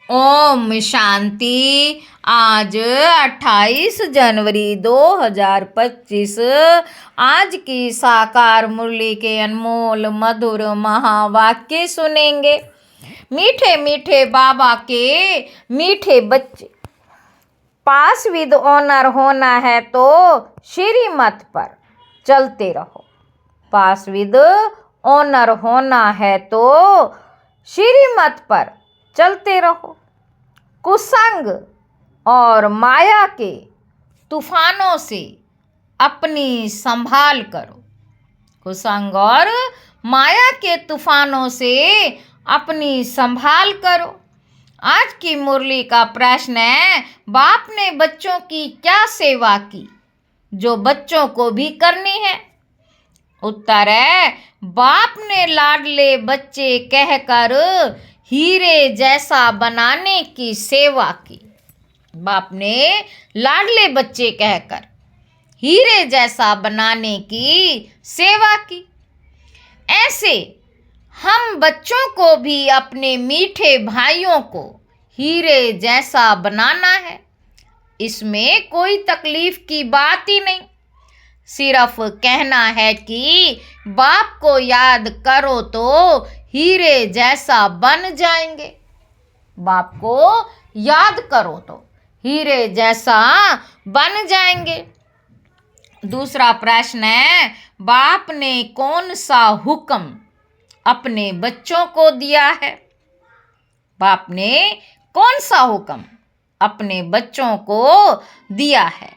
ओम शांति। आज 28 जनवरी 2025 आज की साकार मुरली के अनमोल मधुर महावाक्य सुनेंगे। मीठे मीठे बाबा के मीठे बच्चे, पास विद ऑनर होना है तो श्रीमत पर चलते रहो। पास विद ऑनर होना है तो श्रीमत पर चलते रहो। कुसंग और माया के तूफानों से अपनी संभाल करो। कुसंग और माया के तूफानों से अपनी संभाल करो। आज की मुरली का प्रश्न है, बाप ने बच्चों की क्या सेवा की जो बच्चों को भी करनी है? उत्तर है, बाप ने लाडले बच्चे कहकर हीरे जैसा बनाने की सेवा की। बाप ने लाडले बच्चे कहकर हीरे जैसा बनाने की सेवा की। ऐसे हम बच्चों को भी अपने मीठे भाइयों को हीरे जैसा बनाना है। इसमें कोई तकलीफ की बात ही नहीं। सिर्फ कहना है कि बाप को याद करो तो हीरे जैसा बन जाएंगे। बाप को याद करो तो हीरे जैसा बन जाएंगे। दूसरा प्रश्न है, बाप ने कौन सा हुक्म अपने बच्चों को दिया है? बाप ने कौन सा हुक्म अपने बच्चों को दिया है?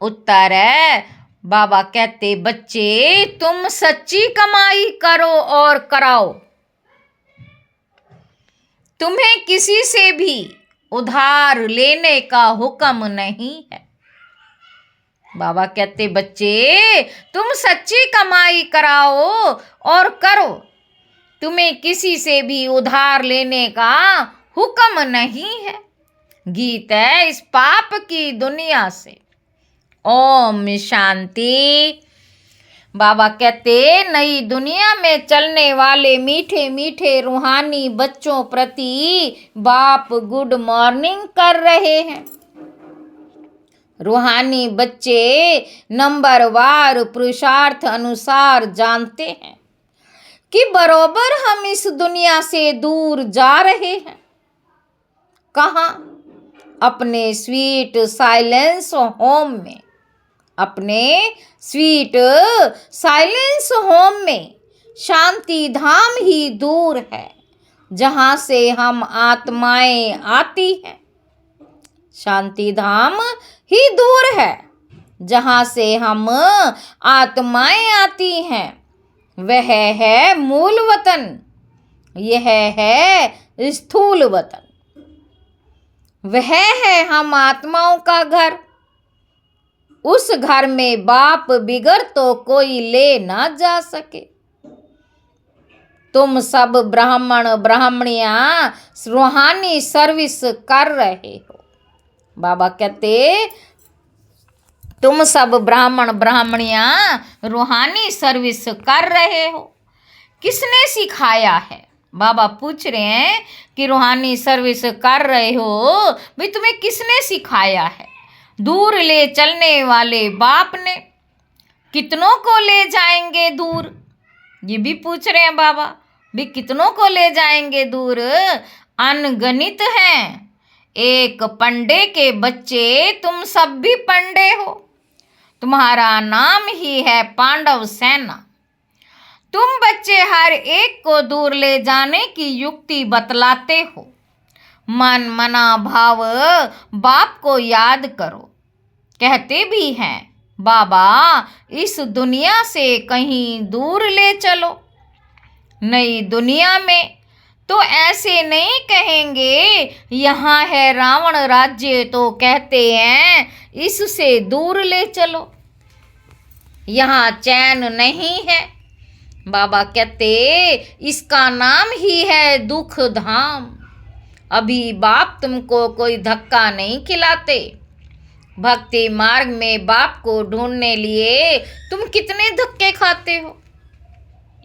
उत्तर है, बाबा कहते, बच्चे तुम सच्ची कमाई करो और कराओ। तुम्हें किसी से भी उधार लेने का हुक्म नहीं है। बाबा कहते, बच्चे तुम सच्ची कमाई कराओ और करो। तुम्हें किसी से भी उधार लेने का हुक्म नहीं है। गीत है इस पाप की दुनिया से। ओम शांति। बाबा कहते, नई दुनिया में चलने वाले मीठे मीठे रूहानी बच्चों प्रति बाप गुड मॉर्निंग कर रहे हैं। रूहानी बच्चे नंबरवार पुरुषार्थ अनुसार जानते हैं कि बरोबर हम इस दुनिया से दूर जा रहे हैं। कहाँ? अपने स्वीट साइलेंस होम में। अपने स्वीट साइलेंस होम में शांति धाम ही दूर है, जहाँ से हम आत्माएं आती हैं। शांति धाम ही दूर है, जहाँ से हम आत्माएं आती हैं। वह है मूल वतन, यह है स्थूल वतन। वह है हम आत्माओं का घर। उस घर में बाप बिगर तो कोई ले ना जा सके। तुम सब ब्राह्मण ब्राह्मणियां रूहानी सर्विस कर रहे हो। बाबा कहते, तुम सब ब्राह्मण ब्राह्मणियां रूहानी सर्विस कर रहे हो। किसने सिखाया है? बाबा पूछ रहे हैं कि रूहानी सर्विस कर रहे हो, भाई तुम्हें किसने सिखाया है? दूर ले चलने वाले बाप ने। कितनों को ले जाएंगे दूर? ये भी पूछ रहे हैं बाबा, भी कितनों को ले जाएंगे दूर? अनगणित हैं। एक पंडे के बच्चे तुम सब भी पंडे हो। तुम्हारा नाम ही है पांडव सेना। तुम बच्चे हर एक को दूर ले जाने की युक्ति बतलाते हो। मन मना भाव बाप को याद करो। कहते भी हैं, बाबा इस दुनिया से कहीं दूर ले चलो। नई दुनिया में तो ऐसे नहीं कहेंगे यहाँ है रावण राज्य, तो कहते हैं इससे दूर ले चलो, यहाँ चैन नहीं है। बाबा कहते, इसका नाम ही है दुख धाम। अभी बाप तुमको कोई धक्का नहीं खिलाते। भक्ति मार्ग में बाप को ढूंढने लिए तुम कितने धक्के खाते हो।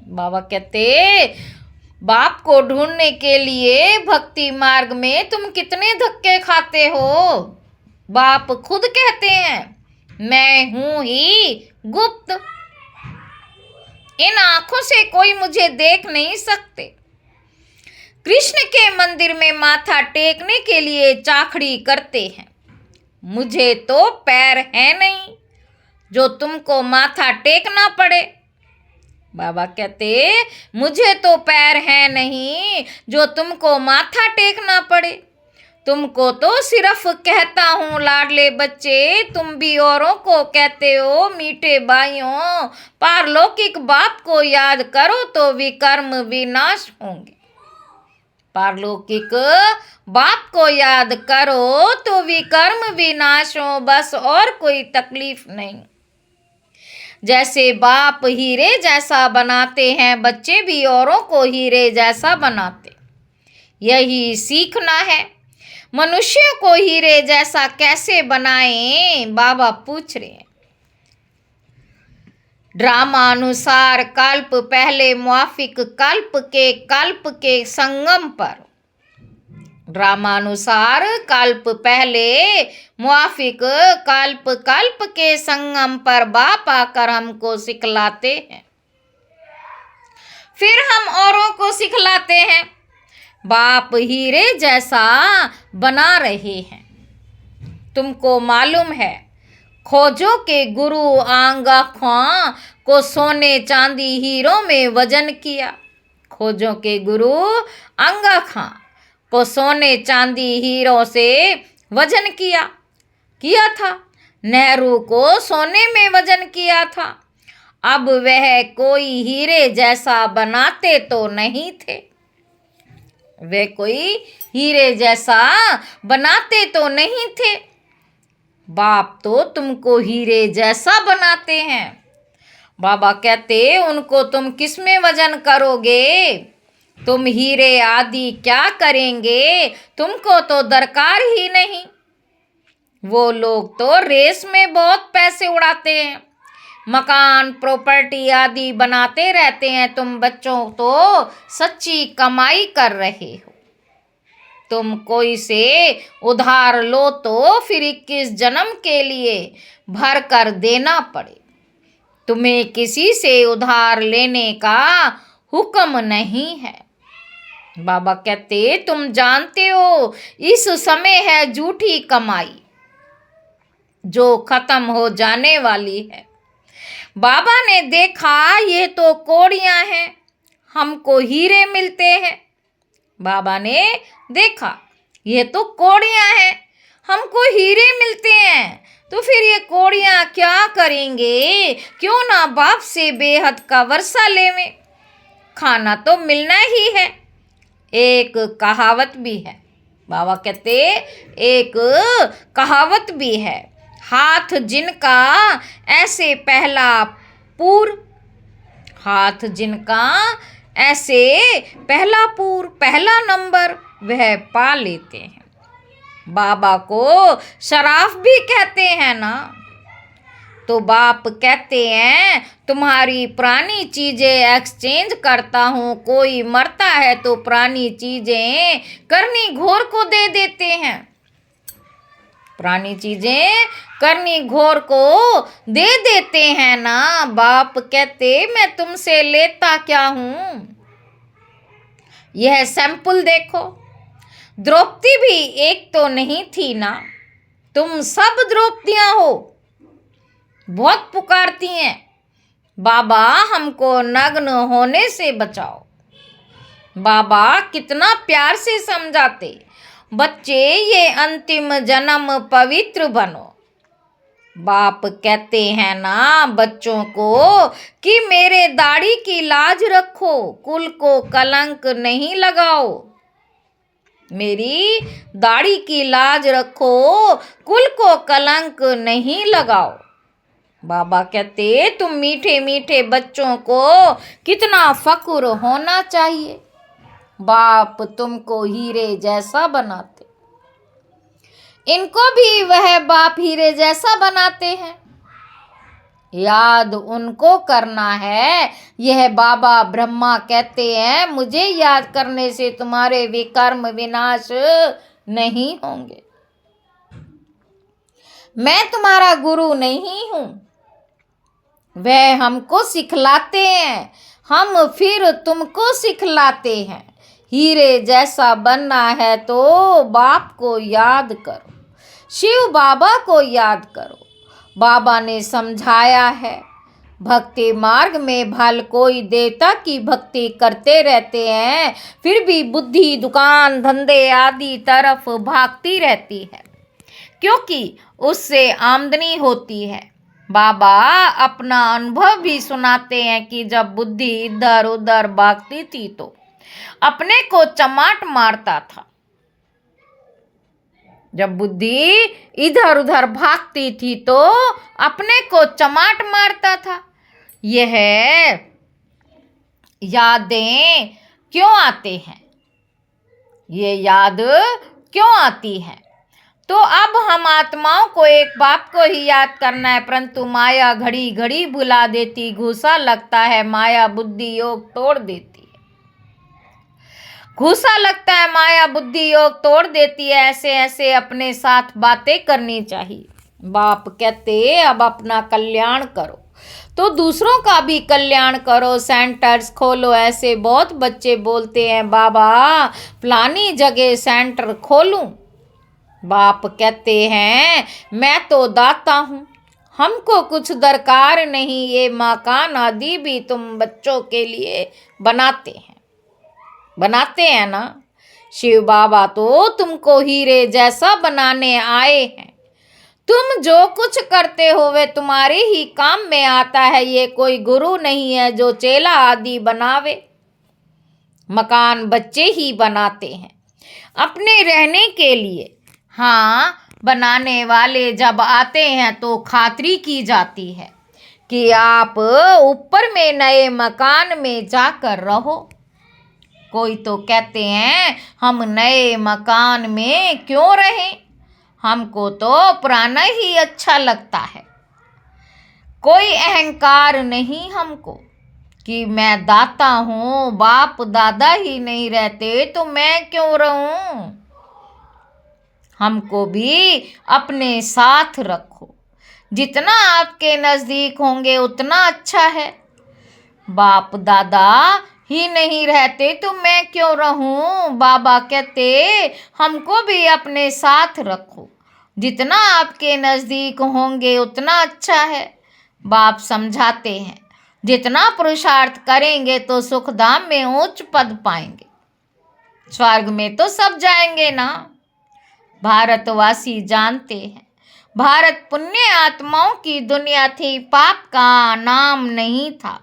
बाबा कहते, बाप को ढूंढने के लिए भक्ति मार्ग में तुम कितने धक्के खाते हो। बाप खुद कहते हैं मैं हूं ही गुप्त, इन आंखों से कोई मुझे देख नहीं सकते। कृष्ण के मंदिर में माथा टेकने के लिए चाखड़ी करते हैं, मुझे तो पैर है नहीं जो तुमको माथा टेकना पड़े। बाबा कहते मुझे तो पैर है नहीं जो तुमको माथा टेकना पड़े। तुमको तो सिर्फ कहता हूँ लाडले बच्चे, तुम भी औरों को कहते हो मीठे भाइयों। पारलौकिक बाप को याद करो तो विकर्म विनाश होंगे। पारलौकिक बाप को याद करो तो विकर्म विनाश हो, बस और कोई तकलीफ नहीं। जैसे बाप हीरे जैसा बनाते हैं, बच्चे भी औरों को हीरे जैसा बनाते। यही सीखना है, मनुष्यों को हीरे जैसा कैसे बनाएं, बाबा पूछ रहे हैं। ड्रामानुसार कल्प पहले मुआफिक कल्प के संगम पर। ड्रामानुसार कल्प पहले मुआफिक कल्प के संगम पर बाप आकर हमको सिखलाते हैं, फिर हम औरों को सिखलाते हैं। बाप हीरे जैसा बना रहे हैं। तुमको मालूम है खोजो के गुरु आंगा ख्वां को सोने चांदी हीरों में वजन किया। खोजो के गुरु आंगा खां को सोने चांदी हीरों से वजन किया था। नेहरू को सोने में वजन किया था। अब वह कोई हीरे जैसा बनाते तो नहीं थे। वे कोई हीरे जैसा बनाते तो नहीं थे। बाप तो तुमको हीरे जैसा बनाते हैं। बाबा कहते उनको तुम किस में वजन करोगे? तुम हीरे आदि क्या करेंगे? तुमको तो दरकार ही नहीं। वो लोग तो रेस में बहुत पैसे उड़ाते हैं, मकान प्रॉपर्टी आदि बनाते रहते हैं। तुम बच्चों तो सच्ची कमाई कर रहे हो। तुम कोई से उधार लो तो फिर 21 जन्म के लिए भर कर देना पड़े। तुम्हें किसी से उधार लेने का हुक्म नहीं है। बाबा कहते तुम जानते हो इस समय है झूठी कमाई जो खत्म हो जाने वाली है। बाबा ने देखा ये तो कौड़ियां हैं, हमको हीरे मिलते हैं। बाबा ने देखा ये तो कौड़ियां हैं, हमको हीरे मिलते हैं, तो फिर ये कौड़ियां क्या करेंगे? क्यों ना बाप से बेहद का वर्षा लेवें, खाना तो मिलना ही है। एक कहावत भी है, बाबा कहते एक कहावत भी है, हाथ जिनका ऐसे पहला पूर, हाथ जिनका ऐसे पहला पूर पहला नंबर वह पा लेते हैं। बाबा को शराफ भी कहते हैं ना, तो बाप कहते हैं तुम्हारी पुरानी चीजें एक्सचेंज करता हूँ। कोई मरता है तो पुरानी चीजें करनी घोर को दे देते हैं। पुरानी चीजें करनी घोर को दे देते हैं ना। बाप कहते मैं तुमसे लेता क्या हूँ? यह सैंपल देखो, द्रौपदी भी एक तो नहीं थी ना, तुम सब द्रौपदियां हो। बहुत पुकारती हैं बाबा हमको नग्न होने से बचाओ। बाबा कितना प्यार से समझाते, बच्चे ये अंतिम जन्म पवित्र बनो। बाप कहते हैं ना बच्चों को कि मेरे दाढ़ी की लाज रखो, कुल को कलंक नहीं लगाओ। मेरी दाढ़ी की लाज रखो, कुल को कलंक नहीं लगाओ। बाबा कहते तुम मीठे मीठे बच्चों को कितना फक्र होना चाहिए। बाप तुमको हीरे जैसा बनाते, इनको भी वह बाप हीरे जैसा बनाते हैं। याद उनको करना है। यह बाबा ब्रह्मा कहते हैं, मुझे याद करने से तुम्हारे विकर्म विनाश नहीं होंगे। मैं तुम्हारा गुरु नहीं हूं। वह हमको सिखलाते हैं, हम फिर तुमको सिखलाते हैं। हीरे जैसा बनना है तो बाप को याद करो, शिव बाबा को याद करो। बाबा ने समझाया है, भक्ति मार्ग में भल कोई देवता की भक्ति करते रहते हैं, फिर भी बुद्धि दुकान धंधे आदि तरफ भागती रहती है, क्योंकि उससे आमदनी होती है। बाबा अपना अनुभव भी सुनाते हैं कि जब बुद्धि इधर उधर भागती थी तो अपने को चमाट मारता था। जब बुद्धि इधर उधर भागती थी तो अपने को चमाट मारता था। यह यादें क्यों आते हैं? ये याद क्यों आती है? तो अब हम आत्माओं को एक बाप को ही याद करना है, परंतु माया घड़ी घड़ी भुला देती, घूसा लगता है माया बुद्धि योग तोड़ देती है। घूसा लगता है माया बुद्धि योग तोड़ देती है। ऐसे ऐसे अपने साथ बातें करनी चाहिए। बाप कहते अब अपना कल्याण करो तो दूसरों का भी कल्याण करो, सेंटर्स खोलो। ऐसे बहुत बच्चे बोलते हैं, बाबा फलानी जगह सेंटर खोलूं। बाप कहते हैं, मैं तो दाता हूँ, हमको कुछ दरकार नहीं। ये मकान आदि भी तुम बच्चों के लिए बनाते हैं ना। शिव बाबा तो तुमको हीरे जैसा बनाने आए हैं। तुम जो कुछ करते हो वे तुम्हारे ही काम में आता है। ये कोई गुरु नहीं है जो चेला आदि बनावे। मकान बच्चे ही बनाते हैं अपने रहने के लिए। हाँ, बनाने वाले जब आते हैं तो खातिरी की जाती है कि आप ऊपर में नए मकान में जाकर रहो। कोई तो कहते हैं, हम नए मकान में क्यों रहें, हमको तो पुराना ही अच्छा लगता है। कोई अहंकार नहीं हमको कि मैं दाता हूँ, बाप दादा ही नहीं रहते तो मैं क्यों रहूं। हमको भी अपने साथ रखो, जितना आपके नज़दीक होंगे उतना अच्छा है। बाप दादा ही नहीं रहते तो मैं क्यों रहूं। बाबा कहते हमको भी अपने साथ रखो, जितना आपके नज़दीक होंगे उतना अच्छा है। बाप समझाते हैं, जितना पुरुषार्थ करेंगे तो सुखधाम में उच्च पद पाएंगे, स्वर्ग में तो सब जाएंगे ना। भारतवासी जानते हैं, भारत पुण्य आत्माओं की दुनिया थी, पाप का नाम नहीं था।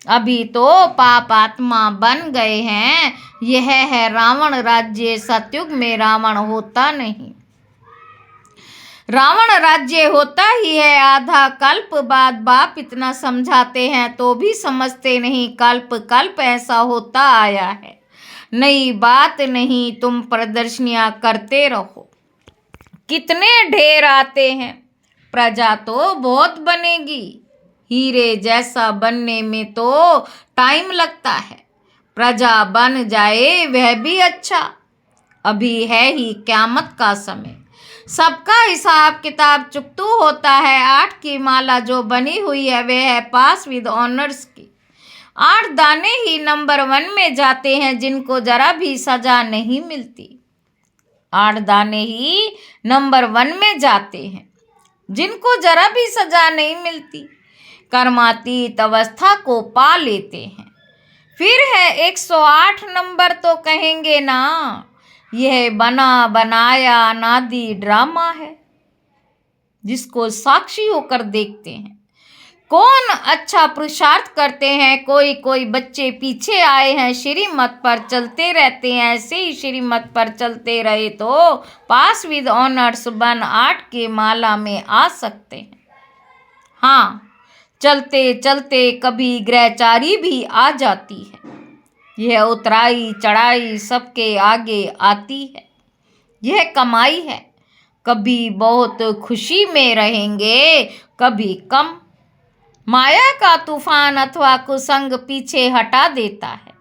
अभी तो पाप आत्मा बन गए हैं। यह है रावण राज्य। सतयुग में रावण होता नहीं, रावण राज्य होता ही है आधा कल्प बाद। बाप इतना समझाते हैं तो भी समझते नहीं। कल्प कल्प ऐसा होता आया है, नई बात नहीं। तुम प्रदर्शनियां करते रहो, कितने ढेर आते हैं, प्रजा तो बहुत बनेगी। हीरे जैसा बनने में तो टाइम लगता है, प्रजा बन जाए वह भी अच्छा। अभी है ही क़यामत का समय, सबका हिसाब किताब चुकतू होता है। 8 की माला जो बनी हुई है वह है पास विद ऑनर्स की। 8 दाने ही नंबर 1 में जाते हैं जिनको जरा भी सजा नहीं मिलती। 8 दाने ही नंबर 1 में जाते हैं जिनको जरा भी सजा नहीं मिलती, कर्मातीत अवस्था को पा लेते हैं। फिर है 108 नंबर, तो कहेंगे ना यह बना बनाया अनादि ड्रामा है, जिसको साक्षी होकर देखते हैं। कौन अच्छा पुरुषार्थ करते हैं। कोई कोई बच्चे पीछे आए हैं, श्रीमत पर चलते रहते हैं। ऐसे ही श्रीमत पर चलते रहे तो पास विद ऑनर्स बन 8 के माला में आ सकते हैं। हाँ, चलते चलते कभी ग्रहचारी भी आ जाती है। यह उतराई चढ़ाई सबके आगे आती है। यह कमाई है, कभी बहुत खुशी में रहेंगे, कभी कम। माया का तूफान अथवा कुसंग पीछे हटा देता है।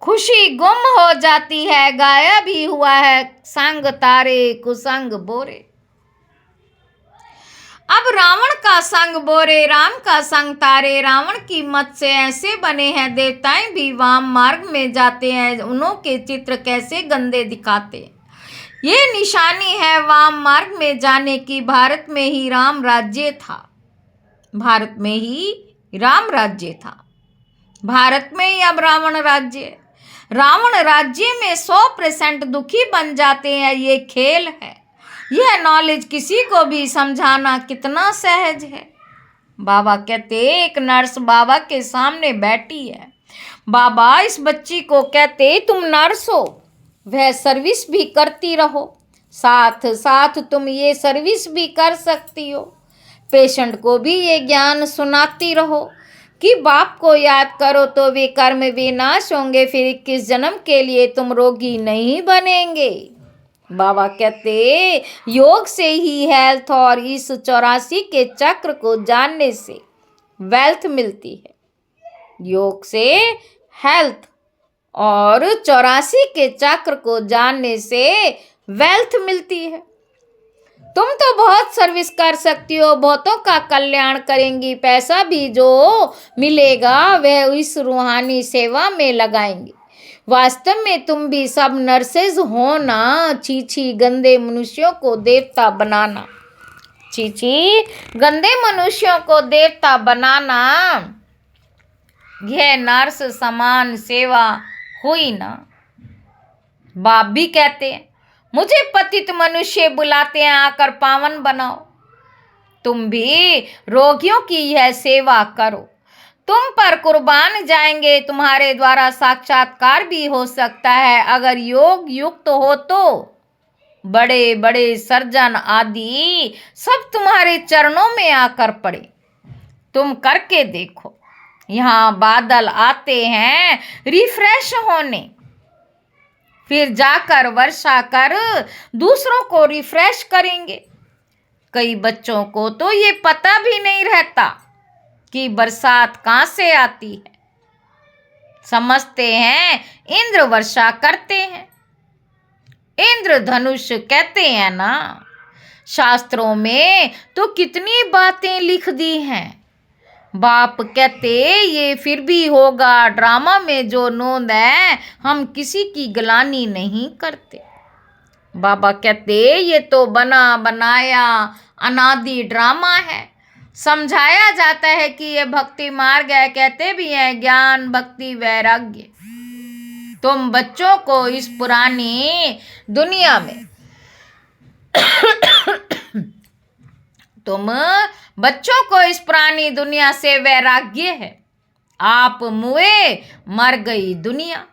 खुशी गुम हो जाती है, गायब ही हुआ है संग तारे कुसंग बोरे। अब रावण का संग बोरे, राम का संग तारे। रावण की मत से ऐसे बने हैं देवताएं भी वाम मार्ग में जाते हैं, उन्हों के चित्र कैसे गंदे दिखाते। ये निशानी है वाम मार्ग में जाने की। भारत में ही राम राज्य था, भारत में ही राम राज्य था, भारत में ही अब रावण राज्य। रावण राज्य में 100% दुखी बन जाते हैं, ये खेल है। यह नॉलेज किसी को भी समझाना कितना सहज है। बाबा कहते, एक नर्स बाबा के सामने बैठी है। बाबा इस बच्ची को कहते, तुम नर्स हो, वह सर्विस भी करती रहो, साथ साथ तुम ये सर्विस भी कर सकती हो। पेशेंट को भी ये ज्ञान सुनाती रहो कि बाप को याद करो तो वे कर्म विनाश होंगे, फिर 21 जन्म के लिए तुम रोगी नहीं बनेंगे। बाबा कहते, योग से ही हेल्थ और इस 84 के चक्र को जानने से वेल्थ मिलती है। योग से हेल्थ और 84 के चक्र को जानने से वेल्थ मिलती है। तुम तो बहुत सर्विस कर सकती हो, बहुतों का कल्याण करेंगी, पैसा भी जो मिलेगा वह इस रूहानी सेवा में लगाएंगी। वास्तव में तुम भी सब नर्सेज हो ना। चीची गंदे मनुष्यों को देवता बनाना, चीची गंदे मनुष्यों को देवता बनाना, यह नर्स समान सेवा हुई ना। बाप भी कहते हैं, मुझे पतित मनुष्य बुलाते हैं, आकर पावन बनाओ। तुम भी रोगियों की यह सेवा करो, तुम पर कुर्बान जाएंगे, तुम्हारे द्वारा साक्षात्कार भी हो सकता है अगर योग युक्त हो तो। बड़े बड़े सर्जन आदि सब तुम्हारे चरणों में आकर पड़े, तुम करके देखो। यहाँ बादल आते हैं रिफ्रेश होने, फिर जाकर वर्षा कर दूसरों को रिफ्रेश करेंगे। कई बच्चों को तो ये पता भी नहीं रहता कि बरसात कहाँ से आती है, समझते हैं इंद्र वर्षा करते हैं। इंद्र धनुष कहते हैं ना, शास्त्रों में तो कितनी बातें लिख दी हैं। बाप कहते, ये फिर भी होगा, ड्रामा में जो नोंद है हम किसी की गलानी नहीं करते। बाबा कहते, ये तो बना बनाया अनादि ड्रामा है, समझाया जाता है कि ये भक्ति मार्ग है, कहते भी हैं ज्ञान भक्ति वैराग्य। तुम बच्चों को इस पुरानी दुनिया में तुम बच्चों को इस पुरानी दुनिया से वैराग्य है। आप मुए मर गई दुनिया,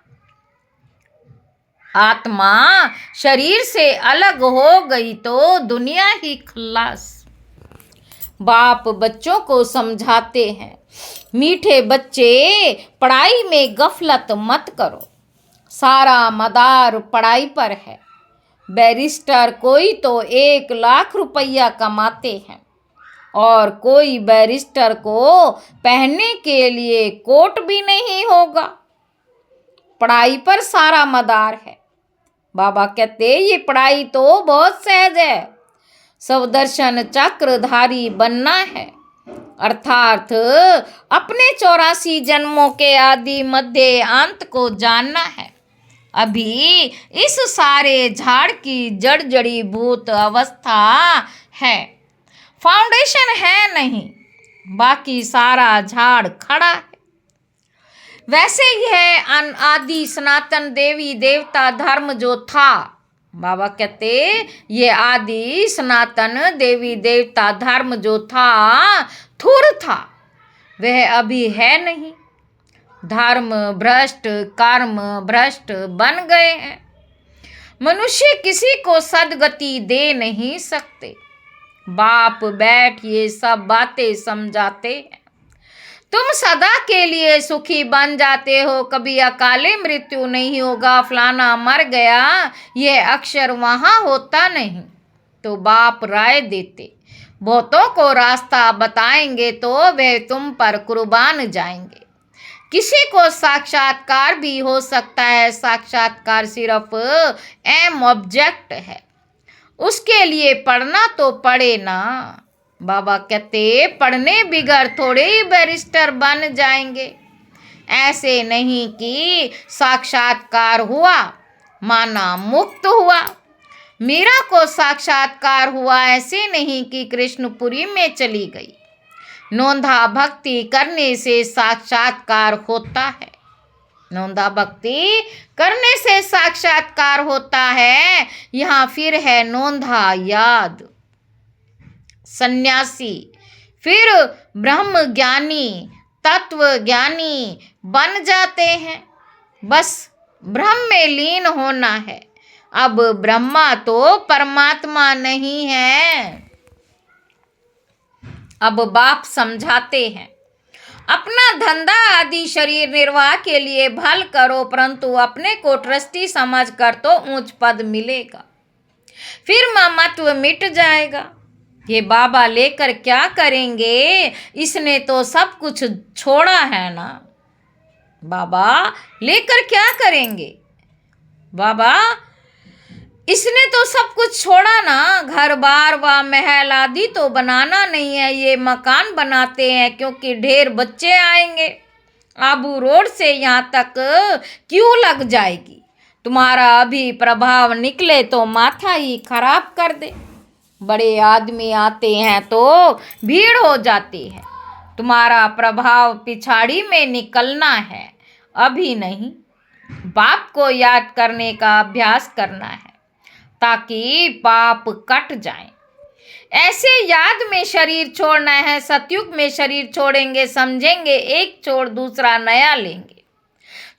आत्मा शरीर से अलग हो गई तो दुनिया ही खल्लास। बाप बच्चों को समझाते हैं, मीठे बच्चे पढ़ाई में गफलत मत करो, सारा मदार पढ़ाई पर है। बैरिस्टर कोई तो 1 लाख रुपया कमाते हैं और कोई बैरिस्टर को पहनने के लिए कोट भी नहीं होगा। पढ़ाई पर सारा मदार है। बाबा कहते, ये पढ़ाई तो बहुत सहज है, स्वदर्शन चक्रधारी बनना है, अर्थात अपने 84 जन्मों के आदि मध्य अंत को जानना है। अभी इस सारे झाड़ की जड़ जड़ी भूत अवस्था है, फाउंडेशन है नहीं, बाकी सारा झाड़ खड़ा है। वैसे ही है आदि सनातन देवी देवता धर्म जो था। बाबा कहते, ये आदि सनातन देवी देवता धर्म जो था थुर था, वह अभी है नहीं। धर्म भ्रष्ट कर्म भ्रष्ट बन गए हैं। मनुष्य किसी को सदगति दे नहीं सकते। बाप बैठ ये सब बातें समझाते हैं। तुम सदा के लिए सुखी बन जाते हो, कभी अकाले मृत्यु नहीं होगा, फलाना मर गया, यह अक्षर वहाँ होता नहीं। तो बाप राय देते, बहुतों को रास्ता बताएंगे तो वे तुम पर कुर्बान जाएंगे। किसी को साक्षात्कार भी हो सकता है, साक्षात्कार सिर्फ एम ऑब्जेक्ट है, उसके लिए पढ़ना तो पड़े ना। बाबा कहते पढ़ने बिगड़ थोड़े ही बैरिस्टर बन जाएंगे। ऐसे नहीं कि साक्षात्कार हुआ माना मुक्त हुआ। मीरा को साक्षात्कार हुआ, ऐसे नहीं कि कृष्णपुरी में चली गई। नौंधा भक्ति करने से साक्षात्कार होता है, नौंधा भक्ति करने से साक्षात्कार होता है। यहाँ फिर है नौंधा याद। सन्यासी फिर ब्रह्म ज्ञानी तत्व ज्ञानी बन जाते हैं, बस ब्रह्म में लीन होना है। अब ब्रह्मा तो परमात्मा नहीं है। अब बाप समझाते हैं अपना धंधा आदि शरीर निर्वाह के लिए भल करो, परंतु अपने को ट्रस्टी समझ कर तो ऊंच पद मिलेगा, फिर ममत्व मिट जाएगा। ये बाबा लेकर क्या करेंगे, इसने तो सब कुछ छोड़ा है ना। बाबा लेकर क्या करेंगे, बाबा इसने तो सब कुछ छोड़ा ना। घर बार व महल आदि तो बनाना नहीं है, ये मकान बनाते हैं क्योंकि ढेर बच्चे आएंगे। आबू रोड से यहाँ तक क्यों लग जाएगी, तुम्हारा अभी प्रभाव निकले तो माथा ही खराब कर दे। बड़े आदमी आते हैं तो भीड़ हो जाती है, तुम्हारा प्रभाव पिछाड़ी में निकलना है, अभी नहीं। बाप को याद करने का अभ्यास करना है ताकि पाप कट जाएं। ऐसे याद में शरीर छोड़ना है, सतयुग में शरीर छोड़ेंगे, समझेंगे एक छोड़ दूसरा नया लेंगे।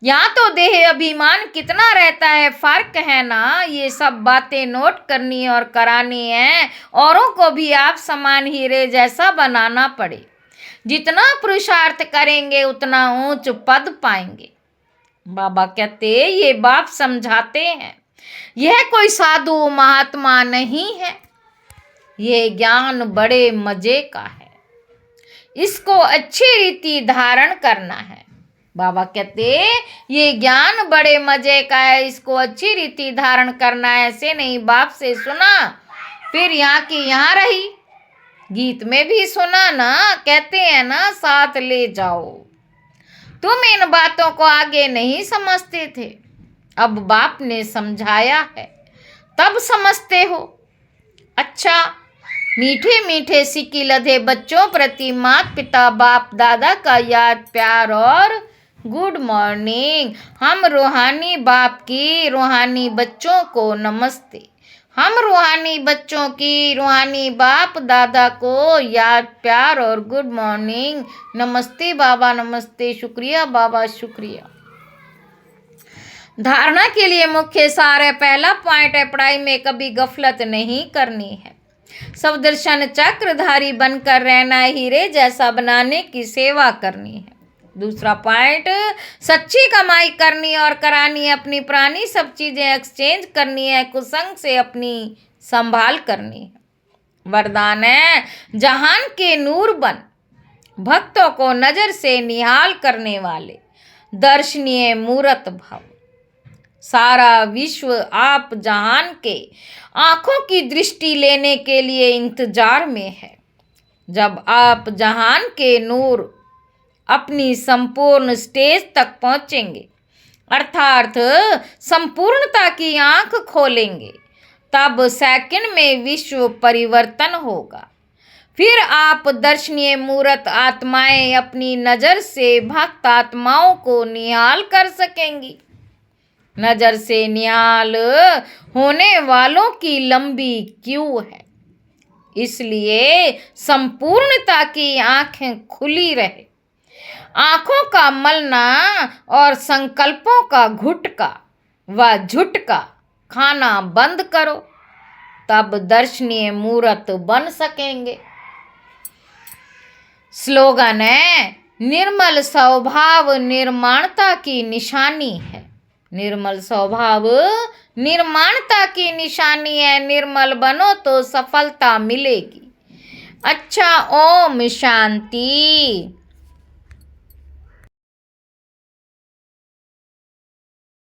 यहाँ तो देह अभिमान कितना रहता है, फर्क है ना। ये सब बातें नोट करनी और करानी है, औरों को भी आप समान हीरे जैसा बनाना पड़े। जितना पुरुषार्थ करेंगे उतना ऊंच पद पाएंगे। बाबा कहते ये बाप समझाते हैं, यह कोई साधु महात्मा नहीं है, ये ज्ञान बड़े मजे का है, इसको अच्छी रीति धारण करना है। बाबा कहते ये ज्ञान बड़े मजे का है, इसको अच्छी रीति धारण करना है। ऐसे नहीं बाप से सुना फिर यहाँ की यहाँ रही, गीत में भी सुना ना, कहते हैं ना साथ ले जाओ। तुम इन बातों को आगे नहीं समझते थे, अब बाप ने समझाया है तब समझते हो। अच्छा, मीठे मीठे सिक्की लधे बच्चों प्रति माता पिता बाप दादा का याद प्यार और गुड मॉर्निंग। हम रूहानी बाप की रूहानी बच्चों को नमस्ते। हम रूहानी बच्चों की रूहानी बाप दादा को याद प्यार और गुड मॉर्निंग। नमस्ते बाबा, नमस्ते, शुक्रिया बाबा, शुक्रिया। धारणा के लिए मुख्य सार है, पहला पॉइंट है पढ़ाई में कभी गफलत नहीं करनी है, स्वदर्शन चक्रधारी बनकर रहना, हीरे जैसा बनाने की सेवा करनी है। दूसरा पॉइंट, सच्ची कमाई करनी और करानी है, अपनी पुरानी सब चीजें एक्सचेंज करनी है, कुसंग से अपनी संभाल करनी है। वरदान है जहान के नूर बन, भक्तों को नजर से निहाल करने वाले, दर्शनीय मूरत भव। सारा विश्व आप जहान के आंखों की दृष्टि लेने के लिए इंतजार में है। जब आप जहान के नूर अपनी संपूर्ण स्टेज तक पहुंचेंगे, अर्थात संपूर्णता की आंख खोलेंगे, तब सेकंड में विश्व परिवर्तन होगा। फिर आप दर्शनीय मूर्त आत्माएं अपनी नजर से भक्त आत्माओं को निहाल कर सकेंगी। नजर से निहाल होने वालों की लंबी क्यू है, इसलिए संपूर्णता की आंखें खुली रहे। आंखों का मलना और संकल्पों का घुटका व झुटका खाना बंद करो, तब दर्शनीय मूर्त बन सकेंगे। स्लोगन है, निर्मल स्वभाव निर्माणता की निशानी है। निर्मल स्वभाव निर्माणता की निशानी है। निर्मल बनो तो सफलता मिलेगी। अच्छा, ओम शांति।